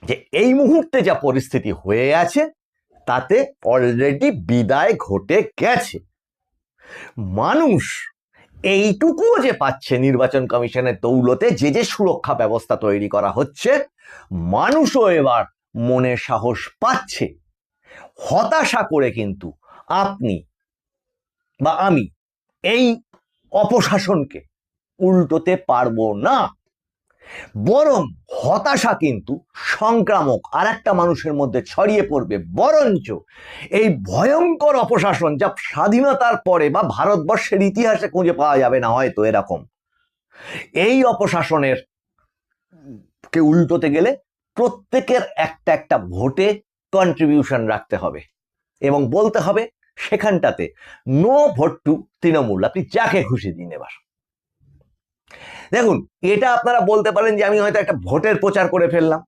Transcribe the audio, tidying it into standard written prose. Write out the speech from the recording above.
যে এই মুহূর্তে যা পরিস্থিতি হয়ে আছে তাতে অলরেডি বিদায় ঘটে গেছে। মানুষ এইটুকুও যে পাচ্ছে নির্বাচন কমিশনের দৌলতে, যে যে সুরক্ষা ব্যবস্থা তৈরি করা হচ্ছে, মানুষও এবার মনে সাহস পাচ্ছে। হতাশা করে কিন্তু আপনি বা আমি এই অপশাসনকে উল্টোতে পারবো না। বরং হতাশা কিন্তু সংক্রামক আর একটা মানুষের মধ্যে ছড়িয়ে পড়বে। বরঞ্চ এই ভয়ঙ্কর অপশাসন, যা স্বাধীনতার পরে বা ভারতবর্ষের ইতিহাসে খুঁজে পাওয়া যাবে না হয়তো এরকম, এই অপশাসনের কে উল্টোতে গেলে প্রত্যেকের একটা একটা ভোটে কন্ট্রিবিউশন রাখতে হবে এবং বলতে হবে সেখানটাতে নো ভোট টু তৃণমূল। আপনি যাকে খুশি দিন। এবার দেখুন, এটা আপনারা বলতে পারেন যে আমি হয়তো একটা ভোটের প্রচার করে ফেললাম,